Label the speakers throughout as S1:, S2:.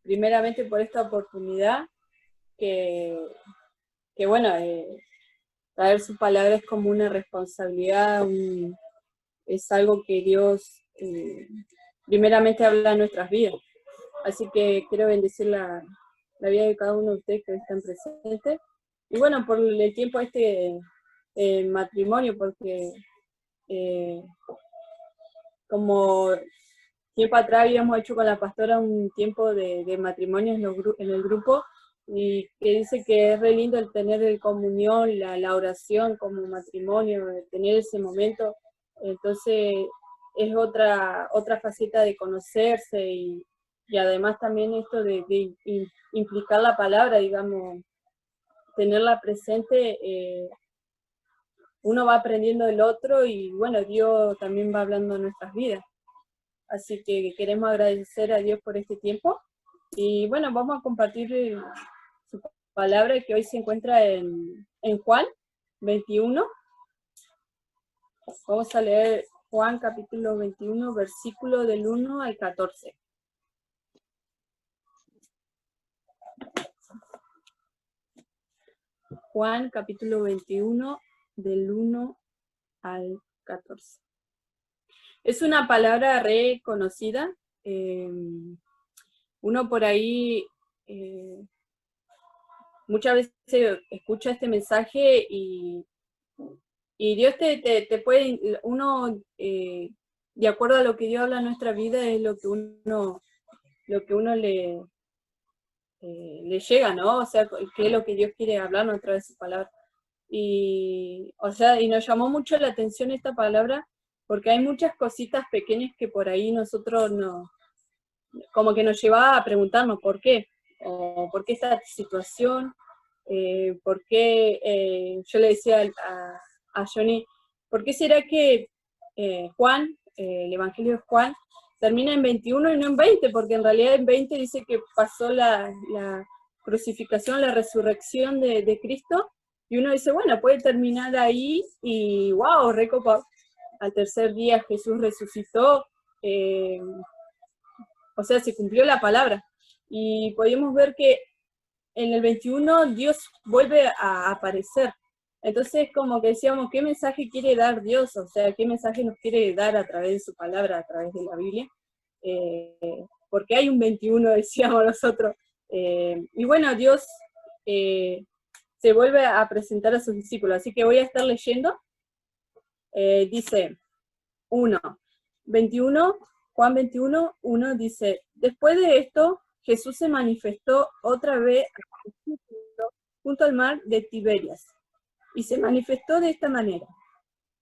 S1: primeramente por esta oportunidad, que, que bueno, traer su palabra es como una responsabilidad, es algo que Dios primeramente habla en nuestras vidas. Así que quiero bendecir la vida de cada uno de ustedes que están presentes. Y bueno, por el tiempo matrimonio, porque como tiempo atrás habíamos hecho con la pastora un tiempo de matrimonio en el grupo, y que dice que es re lindo el tener el comunión, la oración como matrimonio, tener ese momento. Entonces es otra faceta de conocerse, y además también esto de implicar la palabra, digamos, tenerla presente. Uno va aprendiendo del otro, y bueno, Dios también va hablando en nuestras vidas. Así que queremos agradecer a Dios por este tiempo. Y bueno, vamos a compartir su palabra, que hoy se encuentra en Juan 21. Vamos a leer Juan capítulo 21, versículo del 1 al 14. Juan capítulo 21, del 1 al 14. Es una palabra reconocida. Uno por ahí muchas veces escucha este mensaje, y Dios te puede, uno, de acuerdo a lo que Dios habla en nuestra vida, es lo que uno le llega, ¿no? O sea, qué es lo que Dios quiere hablarnos a través de su palabra. Y nos llamó mucho la atención esta palabra, porque hay muchas cositas pequeñas que por ahí nosotros como que nos llevaba a preguntarnos por qué, o por qué esta situación, por qué, yo le decía a Johnny, ¿por qué será que Juan, el Evangelio de Juan, termina en 21 y no en 20? Porque en realidad en 20 dice que pasó la crucificación, la resurrección de Cristo, y uno dice, bueno, puede terminar ahí, y wow, recopa, al tercer día Jesús resucitó, o sea, se cumplió la palabra. Y podemos ver que en el 21 Dios vuelve a aparecer. Entonces, como que decíamos, ¿qué mensaje quiere dar Dios? O sea, ¿qué mensaje nos quiere dar a través de su palabra, a través de la Biblia? Porque hay un 21, decíamos nosotros. Y bueno, Dios se vuelve a presentar a sus discípulos. Así que voy a estar leyendo. Dice 1, 21, Juan 21, 1 dice, después de esto, Jesús se manifestó otra vez junto al mar de Tiberias, y se manifestó de esta manera.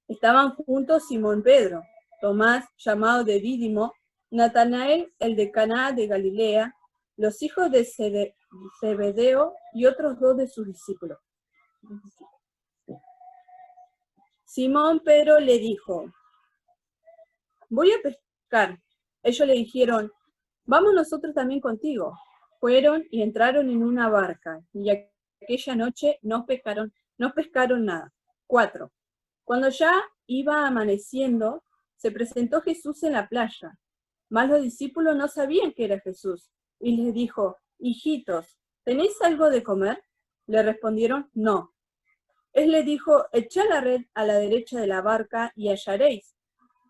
S1: Estaban juntos Simón Pedro, Tomás, llamado de Dídimo, Natanael, el de Caná de Galilea, los hijos de Zebedeo y otros 2 de sus discípulos. Simón Pedro le dijo, voy a pescar. Ellos le dijeron, vamos nosotros también contigo. Fueron y entraron en una barca, y aquella noche no pescaron nada. 4. Cuando ya iba amaneciendo, se presentó Jesús en la playa, mas los discípulos no sabían que era Jesús, y les dijo, hijitos, ¿tenéis algo de comer? Le respondieron, no. Él le dijo, echad la red a la derecha de la barca y hallaréis.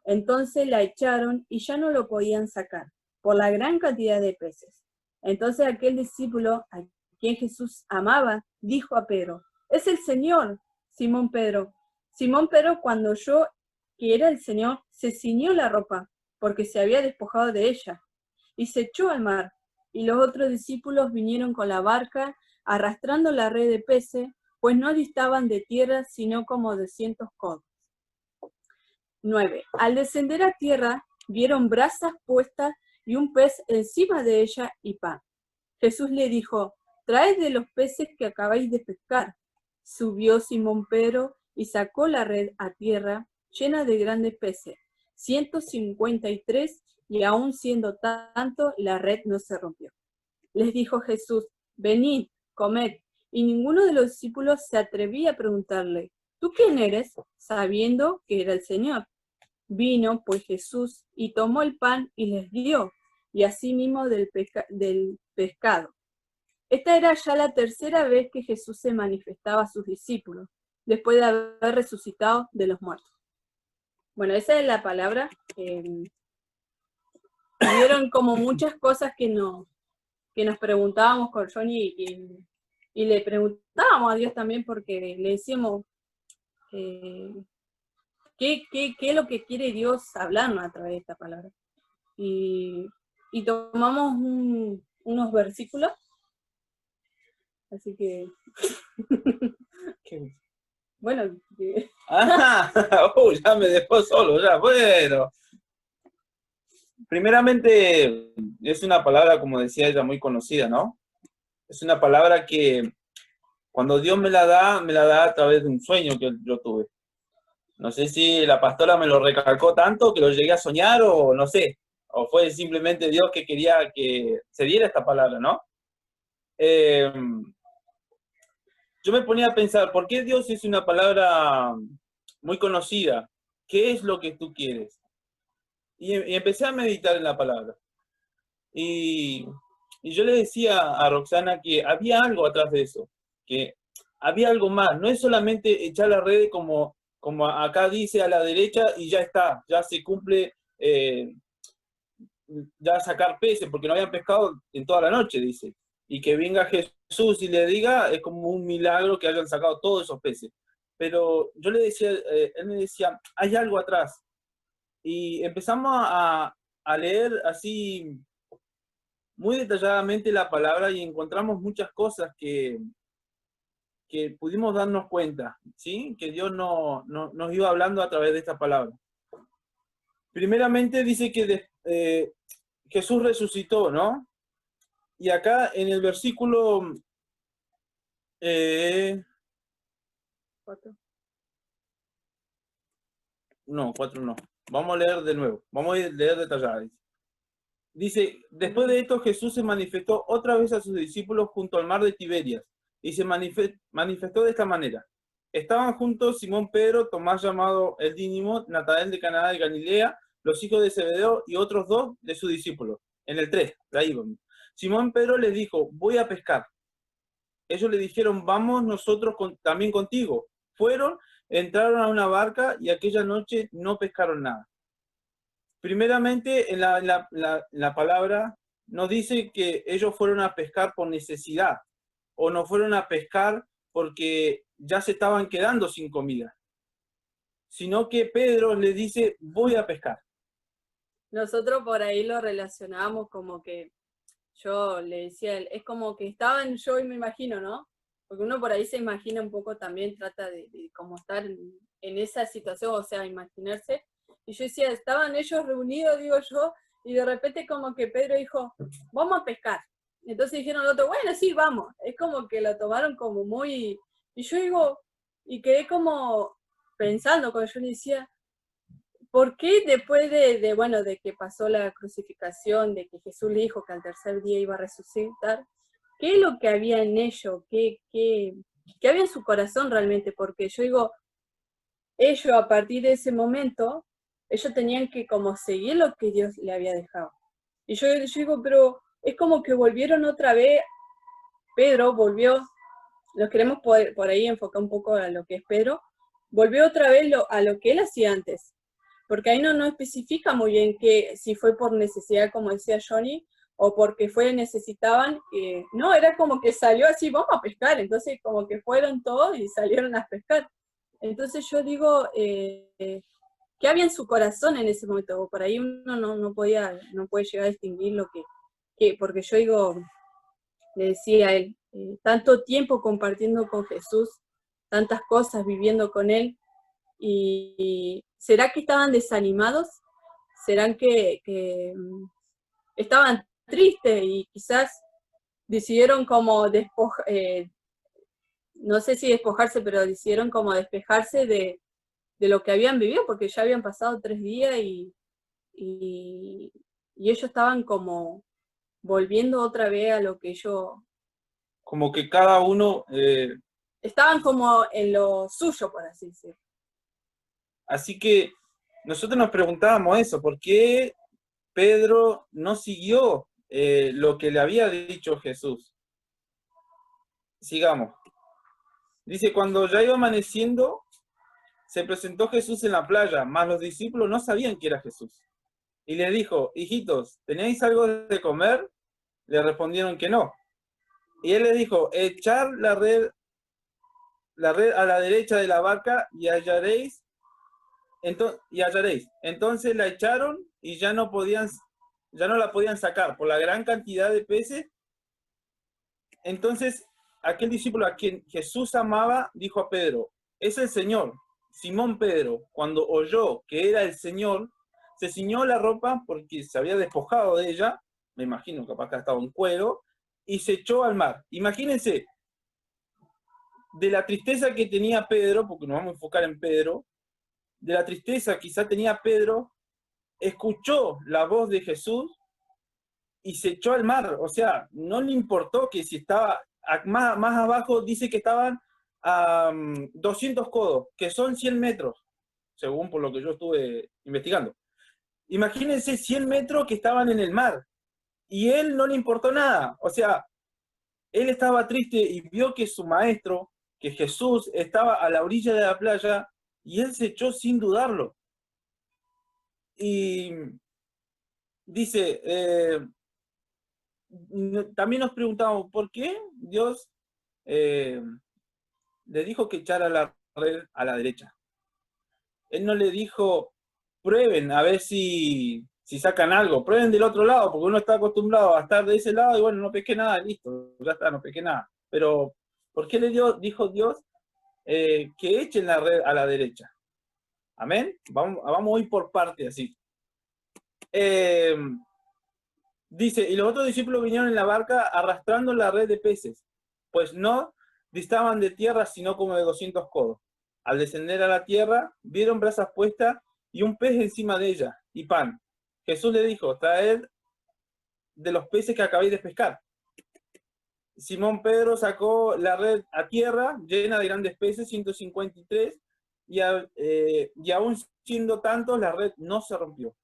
S1: Entonces la echaron y ya no lo podían sacar, por la gran cantidad de peces. Entonces aquel discípulo, a quien Jesús amaba, dijo a Pedro, es el Señor. Simón Pedro, cuando oyó que era el Señor, se ciñó la ropa, porque se había despojado de ella, y se echó al mar. Y los otros discípulos vinieron con la barca, arrastrando la red de peces, pues no distaban de tierra, sino como 200 codos. 9. Al descender a tierra, vieron brasas puestas y un pez encima de ella y pan. Jesús le dijo, traed de los peces que acabáis de pescar. Subió Simón Pedro y sacó la red a tierra, llena de grandes peces, 153, y aun siendo tanto, la red no se rompió. Les dijo Jesús, venid, comed. Y ninguno de los discípulos se atrevía a preguntarle, ¿tú quién eres? Sabiendo que era el Señor. Vino pues Jesús y tomó el pan y les dio, y asimismo del pescado. Esta era ya la tercera vez que Jesús se manifestaba a sus discípulos, después de haber resucitado de los muertos. Bueno, esa es la palabra. Vieron como muchas cosas que nos preguntábamos con Johnny y le preguntábamos a Dios también porque le decíamos ¿qué es lo que quiere Dios hablarnos a través de esta palabra? Y tomamos unos versículos, así que bueno.
S2: Ya me dejó solo, ya, bueno. Primeramente, es una palabra, como decía ella, muy conocida, ¿no? Es una palabra que cuando Dios me la da a través de un sueño que yo tuve. No sé si la pastora me lo recalcó tanto que lo llegué a soñar o no sé, o fue simplemente Dios que quería que se diera esta palabra, ¿no? Yo me ponía a pensar, ¿por qué Dios es una palabra muy conocida? ¿Qué es lo que tú quieres? Y empecé a meditar en la palabra. Y yo le decía a Roxana que había algo atrás de eso, que había algo más. No es solamente echar la red como acá dice a la derecha y ya está, ya se cumple, ya sacar peces, porque no habían pescado en toda la noche, dice. Y que venga Jesús y le diga, es como un milagro que hayan sacado todos esos peces. Pero yo le decía, él me decía, hay algo atrás. Y empezamos a leer así muy detalladamente la palabra y encontramos muchas cosas que pudimos darnos cuenta, ¿sí? Que Dios nos iba hablando a través de esta palabra. Primeramente dice que Jesús resucitó, ¿no? Y acá en el versículo
S1: 4.
S2: No, 4 no. Vamos a leer de nuevo. Vamos a leer detallado. Dice, después de esto Jesús se manifestó otra vez a sus discípulos junto al mar de Tiberias y se manifestó de esta manera. Estaban juntos Simón Pedro, Tomás llamado el Dídimo, Natanael de Caná de Galilea, los hijos de Zebedeo y otros dos de sus discípulos. En el 3, de ahí vamos. Simón Pedro les dijo, voy a pescar. Ellos le dijeron, vamos nosotros también contigo. Fueron, entraron a una barca y aquella noche no pescaron nada. Primeramente, en la palabra nos dice que ellos fueron a pescar por necesidad o no fueron a pescar porque ya se estaban quedando sin comida, sino que Pedro les dice, voy a pescar.
S1: Nosotros por ahí lo relacionábamos como que yo le decía a él, es como que estaban yo y me imagino, ¿no? Porque uno por ahí se imagina un poco también, trata de como estar en esa situación, o sea, imaginarse. Y yo decía, estaban ellos reunidos, digo yo, y de repente como que Pedro dijo, vamos a pescar. Entonces dijeron los otros, bueno, sí, vamos. Es como que lo tomaron como muy... Y yo digo, y quedé como pensando, cuando yo le decía, ¿por qué después de que pasó la crucificación, de que Jesús le dijo que al tercer día iba a resucitar, qué es lo que había en ello? ¿Qué había en su corazón realmente? Porque yo digo, ellos a partir de ese momento, ellos tenían que como seguir lo que Dios le había dejado. Y yo digo, pero es como que volvieron otra vez, Pedro volvió, nos queremos por ahí enfocar un poco a lo que es Pedro, volvió otra vez a lo que él hacía antes. Porque ahí no especifica muy bien que si fue por necesidad, como decía Johnny, o porque necesitaban, no, era como que salió así, vamos a pescar, entonces como que fueron todos y salieron a pescar. Entonces yo digo, ¿qué había en su corazón en ese momento? O por ahí uno no puede llegar a distinguir lo que porque yo digo, le decía a él, tanto tiempo compartiendo con Jesús, tantas cosas viviendo con él, y ¿será que estaban desanimados? ¿Serán que estaban tristes y quizás decidieron como no sé si despojarse, pero decidieron como despejarse de lo que habían vivido, porque ya habían pasado 3 días y ellos estaban como volviendo otra vez a lo que ellos...
S2: Como que cada uno...
S1: estaban como en lo suyo, por así decirlo.
S2: Así que nosotros nos preguntábamos eso, ¿por qué Pedro no siguió lo que le había dicho Jesús. Sigamos. Dice, cuando ya iba amaneciendo, se presentó Jesús en la playa, mas los discípulos no sabían que era Jesús. Y le dijo, hijitos, ¿tenéis algo de comer? Le respondieron que no. Y él le dijo, echar la red a la derecha de la barca y hallaréis. Entonces la echaron y ya no la podían sacar por la gran cantidad de peces. Entonces aquel discípulo a quien Jesús amaba dijo a Pedro, es el Señor. Simón Pedro, cuando oyó que era el Señor, se ciñó la ropa porque se había despojado de ella, me imagino, capaz que estaba en cuero, y se echó al mar. Imagínense, de la tristeza que tenía Pedro, porque nos vamos a enfocar en Pedro, de la tristeza que quizá tenía Pedro, escuchó la voz de Jesús y se echó al mar. O sea, no le importó que si estaba más abajo, dice que estaban a 200 codos, que son 100 metros, según por lo que yo estuve investigando. Imagínense 100 metros que estaban en el mar y él no le importó nada. O sea, él estaba triste y vio que su maestro, que Jesús, estaba a la orilla de la playa y él se echó sin dudarlo. Y dice, también nos preguntamos, ¿por qué Dios le dijo que echara la red a la derecha? Él no le dijo, prueben a ver si sacan algo, prueben del otro lado, porque uno está acostumbrado a estar de ese lado y bueno, no pesqué nada, listo, ya está, no pesqué nada. Pero, ¿por qué dijo Dios que echen la red a la derecha? Amén. Vamos a ir por parte así. Dice, y los otros discípulos vinieron en la barca arrastrando la red de peces, pues no distaban de tierra sino como de 200 codos. Al descender a la tierra, vieron brasas puestas y un pez encima de ella, y pan. Jesús le dijo, traed de los peces que acabáis de pescar. Simón Pedro sacó la red a tierra, llena de grandes peces, 153, y aún siendo tantos, la red no se rompió.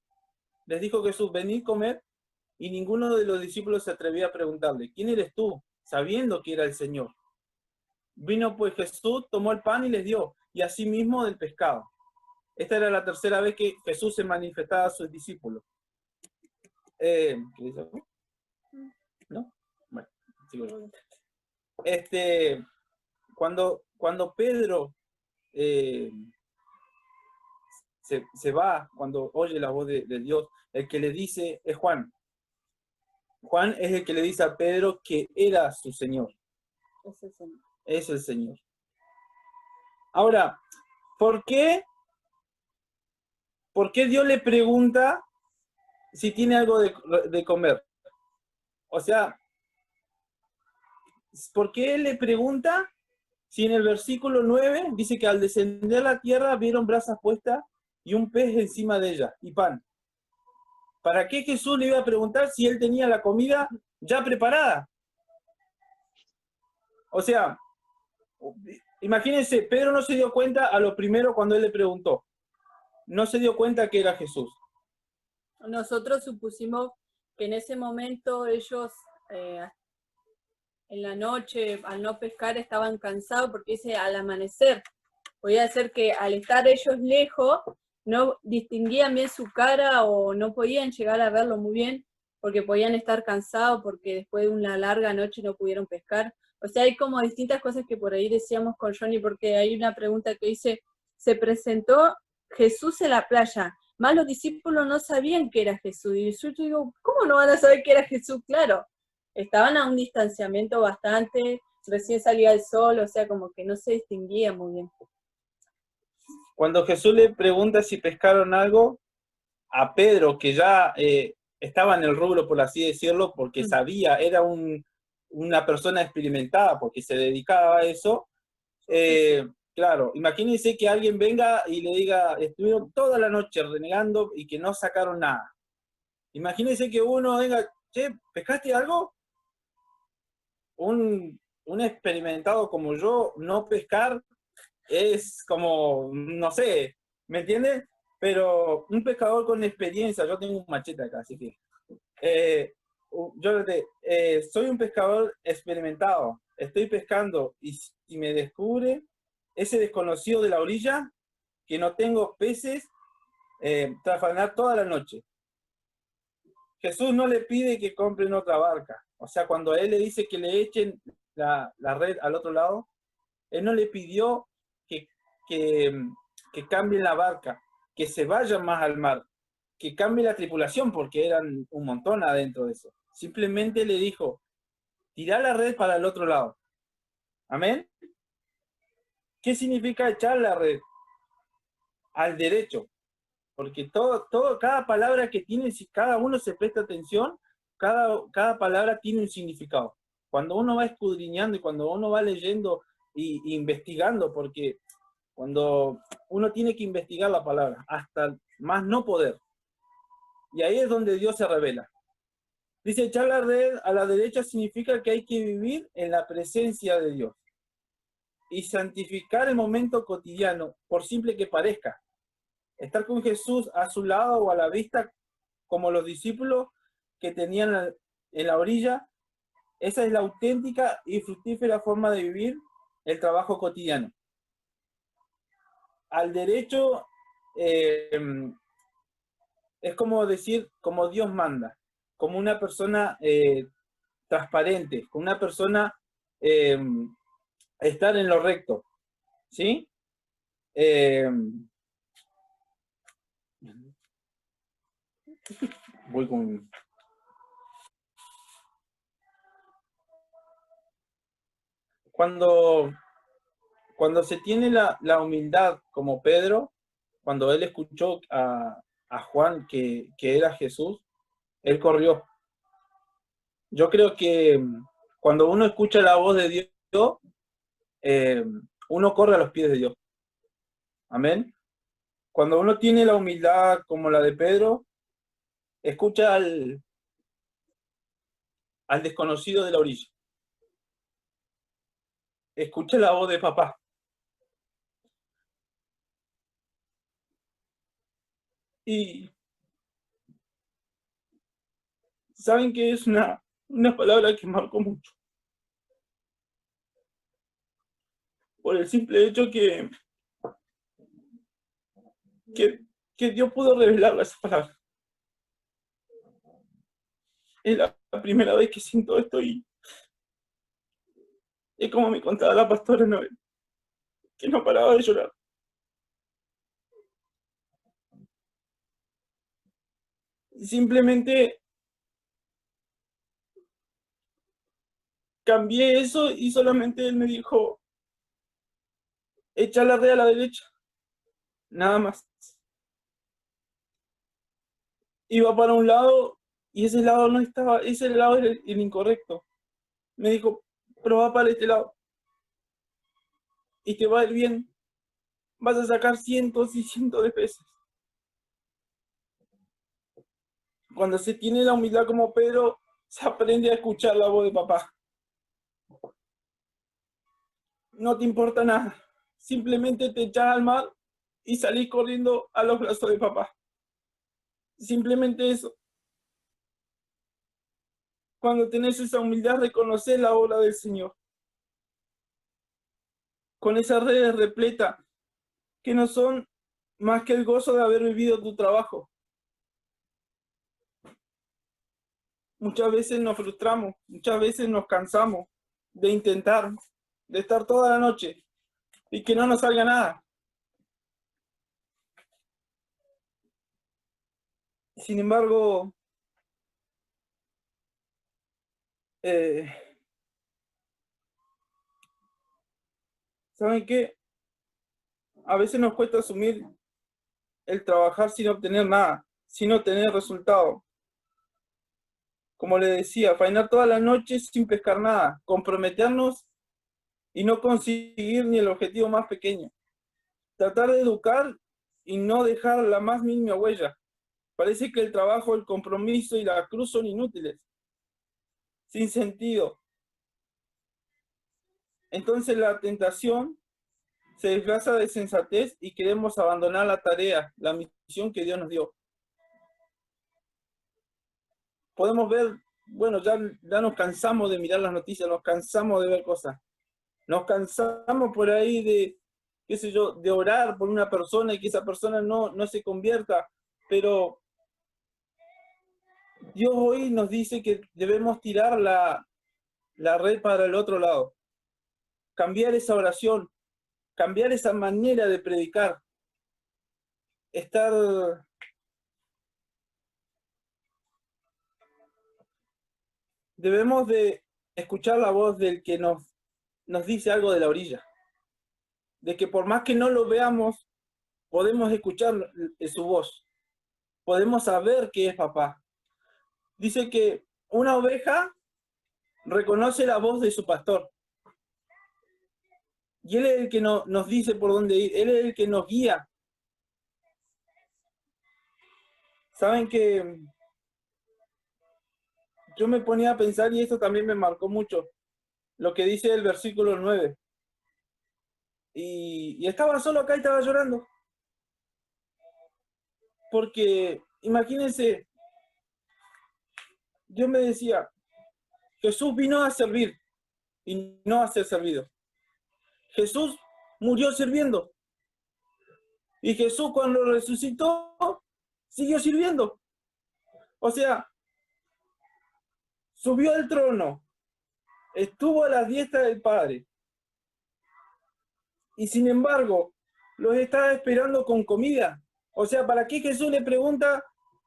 S2: Les dijo Jesús, venid comer, y ninguno de los discípulos se atrevía a preguntarle, ¿quién eres tú? Sabiendo que era el Señor. Vino pues Jesús, tomó el pan y les dio, y asimismo del pescado. Esta era la tercera vez que Jesús se manifestaba a sus discípulos. ¿Qué dice? ¿No? Bueno, sigo. Cuando Pedro se va, cuando oye la voz de Dios, el que le dice es Juan. Juan es el que le dice a Pedro que era su Señor.
S1: Es el Señor.
S2: Es el Señor. Ahora, ¿por qué Dios le pregunta si tiene algo de comer? O sea, ¿por qué Él le pregunta si en el versículo 9 dice que al descender a la tierra vieron brasas puestas y un pez encima de ella y pan? ¿Para qué Jesús le iba a preguntar si él tenía la comida ya preparada? O sea, imagínense, Pedro no se dio cuenta a lo primero cuando él le preguntó. No se dio cuenta que era Jesús.
S1: Nosotros supusimos que en ese momento ellos en la noche, al no pescar, estaban cansados porque dice al amanecer. Podía ser que al estar ellos lejos, no distinguían bien su cara o no podían llegar a verlo muy bien porque podían estar cansados porque después de una larga noche no pudieron pescar. O sea, hay como distintas cosas que por ahí decíamos con Johnny, porque hay una pregunta que dice, se presentó Jesús en la playa, más los discípulos no sabían que era Jesús. Y yo digo, ¿cómo no van a saber que era Jesús? Claro, estaban a un distanciamiento bastante, recién salía el sol, o sea, como que no se distinguía muy bien.
S2: Cuando Jesús le pregunta si pescaron algo, a Pedro, que ya estaba en el rubro, por así decirlo, porque sabía, era una persona experimentada, porque se dedicaba a eso, claro, imagínense que alguien venga y le diga, estuvieron toda la noche renegando y que no sacaron nada. Imagínense que uno venga, che, ¿pescaste algo? Un experimentado como yo, no pescar es como, no sé, ¿me entiendes? Pero un pescador con experiencia, yo tengo un machete acá, así que soy un pescador experimentado, estoy pescando y si me descubre ese desconocido de la orilla, que no tengo peces, trafanar toda la noche. Jesús no le pide que compren otra barca. O sea, cuando a él le dice que le echen la red al otro lado, él no le pidió que, que, que cambien la barca, que se vayan más al mar, que cambie la tripulación, porque eran un montón adentro de eso. Simplemente le dijo, tirá la red para el otro lado. ¿Amén? ¿Qué significa echar la red? Al derecho. Porque cada palabra que tiene, si cada uno se presta atención, cada palabra tiene un significado. Cuando uno va escudriñando y cuando uno va leyendo e investigando, porque cuando uno tiene que investigar la palabra, hasta más no poder. Y ahí es donde Dios se revela. Dice, echar la red a la derecha significa que hay que vivir en la presencia de Dios y santificar el momento cotidiano, por simple que parezca. Estar con Jesús a su lado o a la vista, como los discípulos que tenían en la orilla, esa es la auténtica y fructífera forma de vivir el trabajo cotidiano. Al derecho es como decir, como Dios manda, como una persona transparente, como una persona estar en lo recto, ¿sí? Voy con... Cuando se tiene la humildad como Pedro, cuando él escuchó a Juan que era Jesús, él corrió. Yo creo que cuando uno escucha la voz de Dios, uno corre a los pies de Dios. Amén. Cuando uno tiene la humildad como la de Pedro, escucha al desconocido de la orilla. Escucha la voz de papá. Y saben que es una palabra que marcó mucho. Por el simple hecho que Dios pudo revelarle esa palabra. Es la primera vez que siento esto y es como me contaba la pastora Noel, que no paraba de llorar. Simplemente cambié eso y solamente él me dijo, echa la red a la derecha. Nada más. Iba para un lado y ese lado no estaba, ese lado era el incorrecto. Me dijo, pero va para este lado y te va a ir bien. Vas a sacar cientos y cientos de peces. Cuando se tiene la humildad como Pedro, se aprende a escuchar la voz de papá. No te importa nada. Simplemente te echas al mar y salís corriendo a los brazos de papá. Simplemente eso. Cuando tenés esa humildad, reconocer la obra del Señor. Con esas redes repletas que no son más que el gozo de haber vivido tu trabajo. Muchas veces nos frustramos, muchas veces nos cansamos de intentar, de estar toda la noche y que no nos salga nada. Sin embargo, ¿saben qué? A veces nos cuesta asumir el trabajar sin obtener nada, sin obtener resultado. Como le decía, faenar toda la noche sin pescar nada, comprometernos y no conseguir ni el objetivo más pequeño. Tratar de educar y no dejar la más mínima huella. Parece que el trabajo, el compromiso y la cruz son inútiles, sin sentido. Entonces la tentación se disfraza de sensatez y queremos abandonar la tarea, la misión misión que Dios nos dio. Podemos ver, bueno, ya nos cansamos de mirar las noticias, nos cansamos de ver cosas. Nos cansamos por ahí de, qué sé yo, de orar por una persona y que esa persona no se convierta. Pero Dios hoy nos dice que debemos tirar la red para el otro lado. Cambiar esa oración, cambiar esa manera de predicar. Debemos de escuchar la voz del que nos dice algo de la orilla. De que por más que no lo veamos, podemos escuchar su voz. Podemos saber que es papá. Dice que una oveja reconoce la voz de su pastor. Y él es el que nos dice por dónde ir. Él es el que nos guía. Saben que yo me ponía a pensar, y esto también me marcó mucho, lo que dice el versículo 9. Y estaba solo acá y estaba llorando. Porque, imagínense, Dios me decía, Jesús vino a servir y no a ser servido. Jesús murió sirviendo. Y Jesús cuando resucitó, siguió sirviendo. O sea, subió al trono, estuvo a la diestra del Padre. Y sin embargo, los estaba esperando con comida. O sea, ¿para qué Jesús le pregunta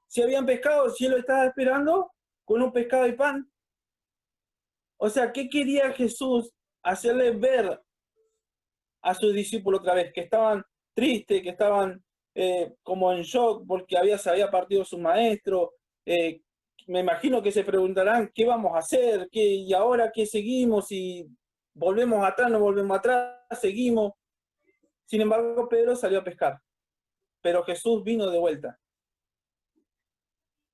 S2: si habían pescado? Si él lo estaba esperando con un pescado y pan. O sea, ¿qué quería Jesús hacerle ver a sus discípulos otra vez? Que estaban tristes, que estaban como en shock porque se había partido su maestro. Me imagino que se preguntarán, ¿qué vamos a hacer? ¿Y ahora qué seguimos? ¿Y volvemos atrás, no volvemos atrás? ¿Seguimos? Sin embargo, Pedro salió a pescar. Pero Jesús vino de vuelta.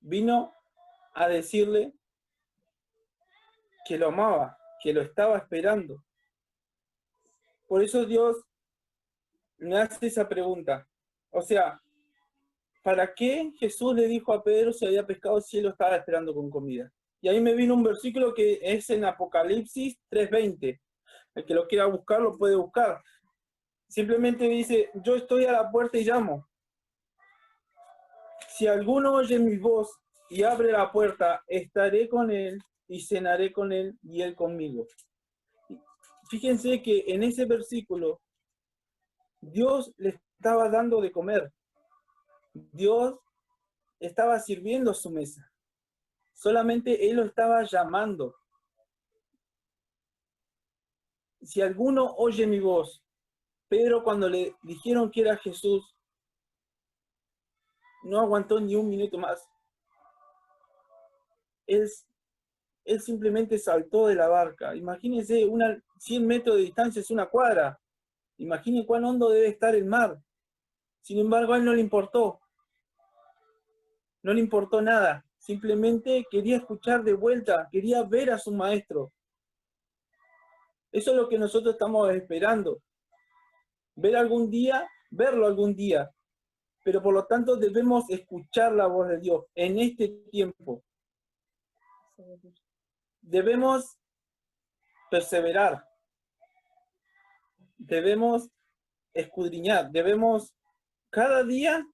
S2: Vino a decirle que lo amaba, que lo estaba esperando. Por eso Dios me hace esa pregunta. O sea, ¿para qué Jesús le dijo a Pedro si había pescado si él lo estaba esperando con comida? Y ahí me vino un versículo que es en Apocalipsis 3:20. El que lo quiera buscar, lo puede buscar. Simplemente dice, yo estoy a la puerta y llamo. Si alguno oye mi voz y abre la puerta, estaré con él y cenaré con él y él conmigo. Fíjense que en ese versículo Dios le estaba dando de comer. Dios estaba sirviendo su mesa. Solamente él lo estaba llamando. Si alguno oye mi voz, Pedro cuando le dijeron que era Jesús, no aguantó ni un minuto más. Él simplemente saltó de la barca. Imagínense, 100 metros de distancia es una cuadra. Imaginen cuán hondo debe estar el mar. Sin embargo, a él no le importó. No le importó nada. Simplemente quería escuchar de vuelta, quería ver a su maestro. Eso es lo que nosotros estamos esperando. Verlo algún día. Pero por lo tanto debemos escuchar la voz de Dios en este tiempo. Debemos perseverar. Debemos escudriñar. Debemos cada día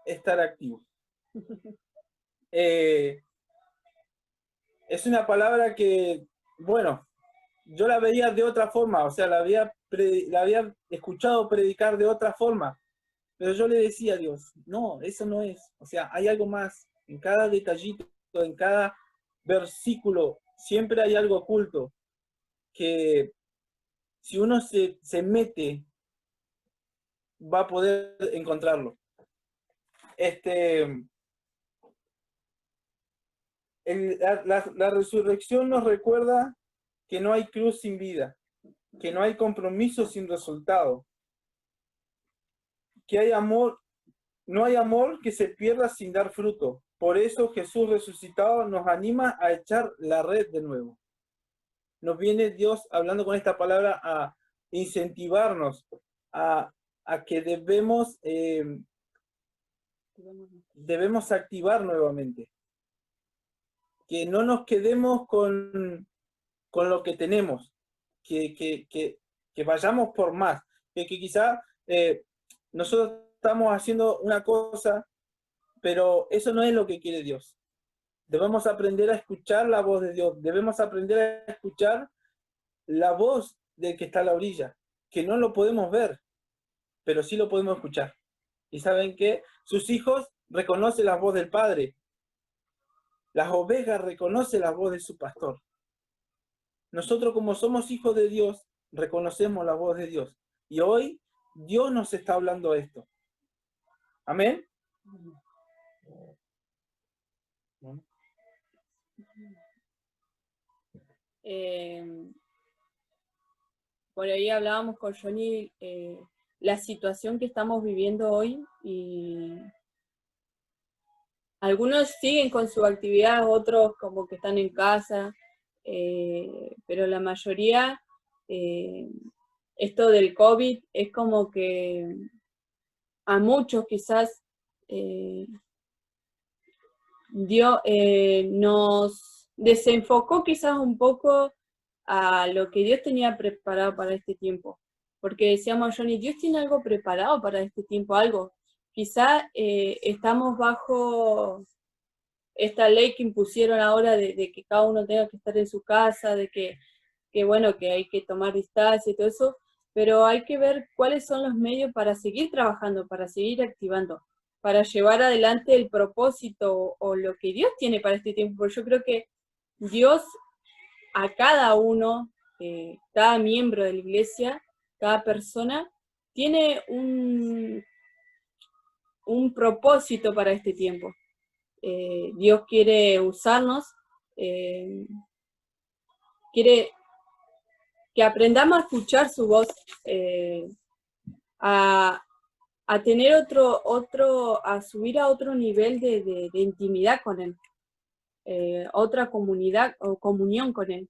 S2: estar activos. Es una palabra que, bueno, yo la veía de otra forma, o sea, la había escuchado predicar de otra forma, pero yo le decía a Dios, no, eso no es, o sea, hay algo más, en cada detallito, en cada versículo, siempre hay algo oculto, que si uno se mete, va a poder encontrarlo. La resurrección nos recuerda que no hay cruz sin vida, que no hay compromiso sin resultado, que hay amor, no hay amor que se pierda sin dar fruto. Por eso Jesús resucitado nos anima a echar la red de nuevo. Nos viene Dios hablando con esta palabra a incentivarnos, a a que debemos activar nuevamente. Que no nos quedemos con lo que tenemos, que vayamos por más, que quizá nosotros estamos haciendo una cosa, pero eso no es lo que quiere Dios. Debemos aprender a escuchar la voz de Dios, debemos aprender a escuchar la voz del que está a la orilla, que no lo podemos ver, pero sí lo podemos escuchar. Y saben que sus hijos reconocen la voz del Padre, las ovejas reconocen la voz de su pastor. Nosotros, como somos hijos de Dios, reconocemos la voz de Dios. Y hoy Dios nos está hablando esto. Amén.
S1: Por ahí hablábamos con Johnny la situación que estamos viviendo hoy, y algunos siguen con su actividad, otros como que están en casa, pero la mayoría, esto del COVID es como que a muchos quizás nos desenfocó quizás un poco a lo que Dios tenía preparado para este tiempo. Porque decíamos, Johnny, Dios tiene algo preparado para este tiempo, algo. Quizás estamos bajo esta ley que impusieron ahora de que cada uno tenga que estar en su casa, de que bueno, que hay que tomar distancia y todo eso, pero hay que ver cuáles son los medios para seguir trabajando, para seguir activando, para llevar adelante el propósito o lo que Dios tiene para este tiempo. Porque yo creo que Dios a cada uno, cada miembro de la iglesia, cada persona, tiene un propósito para este tiempo. Dios quiere usarnos, quiere que aprendamos a escuchar su voz, a tener a subir a otro nivel de intimidad con Él, otra comunidad o comunión con Él.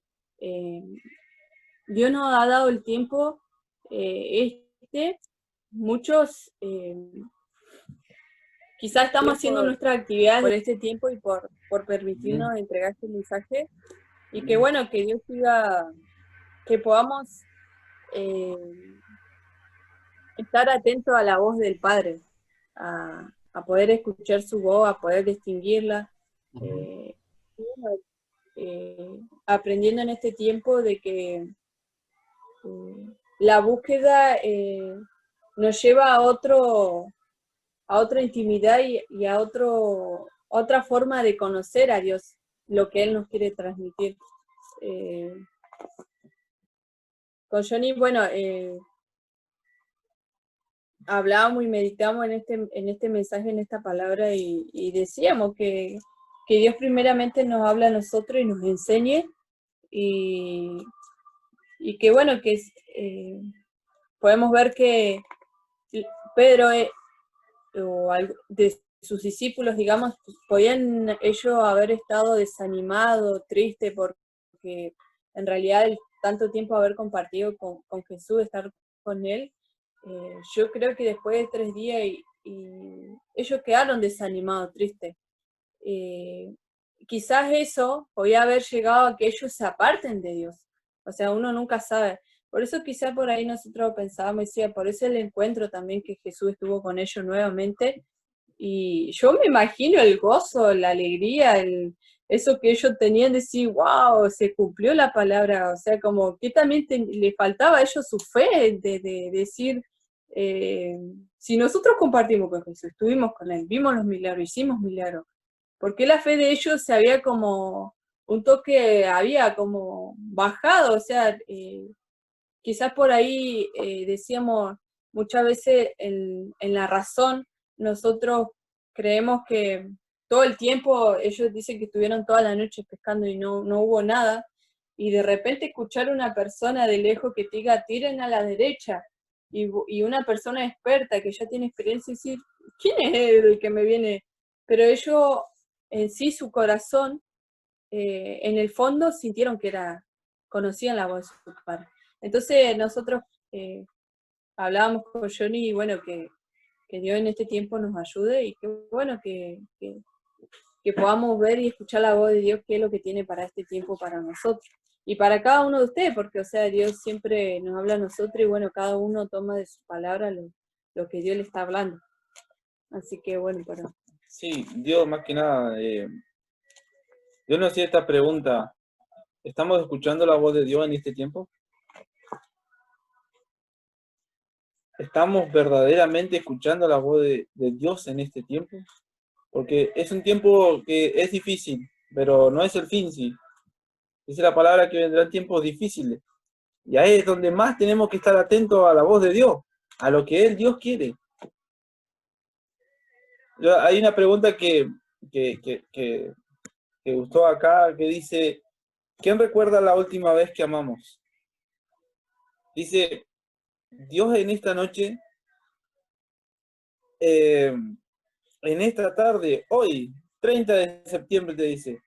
S1: Dios nos ha dado el tiempo, muchos quizás estamos haciendo nuestras actividades por este tiempo y por permitirnos entregar este mensaje, y que bueno, que Dios siga, que podamos estar atentos a la voz del Padre, a poder escuchar su voz, a poder distinguirla, aprendiendo en este tiempo de que la búsqueda nos lleva a otra intimidad y a otra forma de conocer a Dios, lo que Él nos quiere transmitir. Con Johnny, bueno, hablábamos y meditamos en este mensaje, en esta palabra, y decíamos que Dios primeramente nos habla a nosotros y nos enseñe, y que bueno, que podemos ver que Pedro o de sus discípulos, digamos, podían ellos haber estado desanimados, tristes, porque en realidad el tanto tiempo haber compartido con Jesús, estar con Él, yo creo que después de 3 días y ellos quedaron desanimados, tristes. Quizás eso podía haber llegado a que ellos se aparten de Dios. O sea, uno nunca sabe. Por eso quizás por ahí nosotros pensábamos, decía, por eso el encuentro también que Jesús estuvo con ellos nuevamente. Y yo me imagino el gozo, la alegría, eso que ellos tenían de decir, wow, se cumplió la palabra. O sea, como que también le faltaba a ellos su fe de decir, si nosotros compartimos con Jesús, estuvimos con Él, vimos los milagros, hicimos milagros, ¿por qué la fe de ellos se había como un toque, había como bajado? O sea, quizás por ahí decíamos muchas veces en la razón, nosotros creemos que todo el tiempo, ellos dicen que estuvieron toda la noche pescando y no hubo nada, y de repente escuchar a una persona de lejos que te diga, tiren a la derecha, y una persona experta que ya tiene experiencia, y decir, ¿quién es el que me viene? Pero ellos en sí, su corazón, en el fondo sintieron que conocían la voz de su padre. Entonces nosotros hablábamos con Johnny y bueno, que Dios en este tiempo nos ayude y que bueno, que podamos ver y escuchar la voz de Dios, qué es lo que tiene para este tiempo para nosotros. Y para cada uno de ustedes, porque o sea, Dios siempre nos habla a nosotros y bueno, cada uno toma de su palabra lo que Dios le está hablando. Así que bueno, pero...
S2: Sí, Dios más que nada, yo nos hacía esta pregunta, ¿estamos escuchando la voz de Dios en este tiempo? ¿Estamos verdaderamente escuchando la voz de Dios en este tiempo? Porque es un tiempo que es difícil, pero no es el fin, sí. Dice la palabra que vendrán tiempos difíciles. Y ahí es donde más tenemos que estar atentos a la voz de Dios, a lo que Dios quiere. Hay una pregunta que gustó acá, que dice, ¿quién recuerda la última vez que amamos? Dice, Dios en esta noche, en esta tarde, hoy, 30 de septiembre, te dice,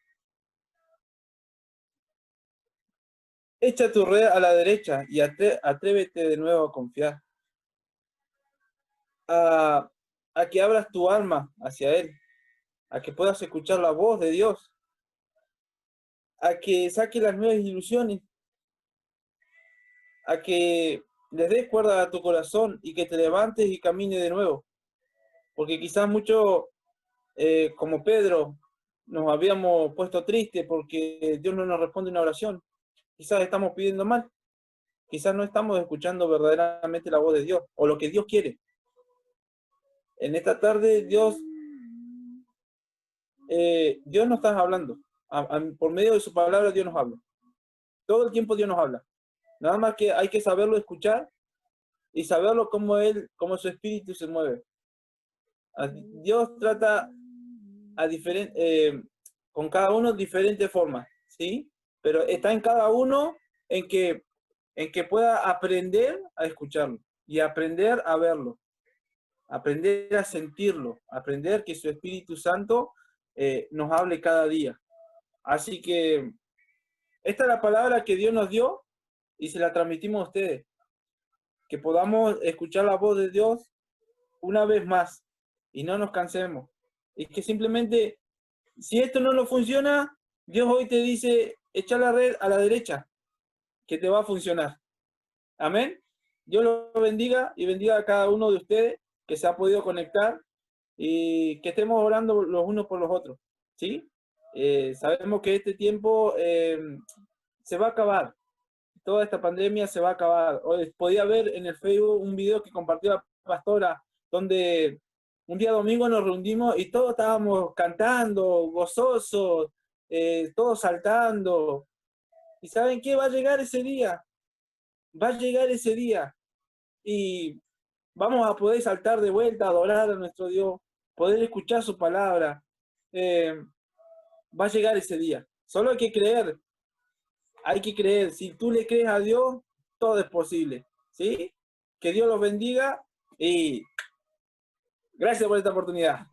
S2: echa tu red a la derecha y atrévete de nuevo a confiar. A que abras tu alma hacia Él, a que puedas escuchar la voz de Dios, a que saques las nuevas ilusiones, a que les des cuerda a tu corazón y que te levantes y camines de nuevo. Porque quizás mucho, como Pedro, nos habíamos puesto tristes porque Dios no nos responde una oración. Quizás estamos pidiendo mal. Quizás no estamos escuchando verdaderamente la voz de Dios o lo que Dios quiere. En esta tarde Dios nos está hablando. Por medio de su palabra Dios nos habla. Todo el tiempo Dios nos habla. Nada más que hay que saberlo escuchar y saberlo cómo su espíritu se mueve. Dios trata con cada uno de diferentes formas, ¿sí? Pero está en cada uno en que pueda aprender a escucharlo y aprender a verlo, aprender a sentirlo, aprender que su Espíritu Santo nos hable cada día. Así que esta es la palabra que Dios nos dio y se la transmitimos a ustedes. Que podamos escuchar la voz de Dios una vez más y no nos cansemos. Y que simplemente, si esto no nos funciona, Dios hoy te dice, echa la red a la derecha, que te va a funcionar. Amén. Dios los bendiga y bendiga a cada uno de ustedes que se ha podido conectar y que estemos orando los unos por los otros. ¿Sí? Sabemos que este tiempo se va a acabar. Toda esta pandemia se va a acabar. Hoy podía ver en el Facebook un video que compartió la pastora, donde un día domingo nos reunimos y todos estábamos cantando, gozosos, todos saltando. ¿Y saben qué? Va a llegar ese día. Va a llegar ese día. Y vamos a poder saltar de vuelta, adorar a nuestro Dios, poder escuchar su palabra. Va a llegar ese día. Solo hay que creer. Hay que creer. Si tú le crees a Dios, todo es posible. ¿Sí? Que Dios los bendiga y gracias por esta oportunidad.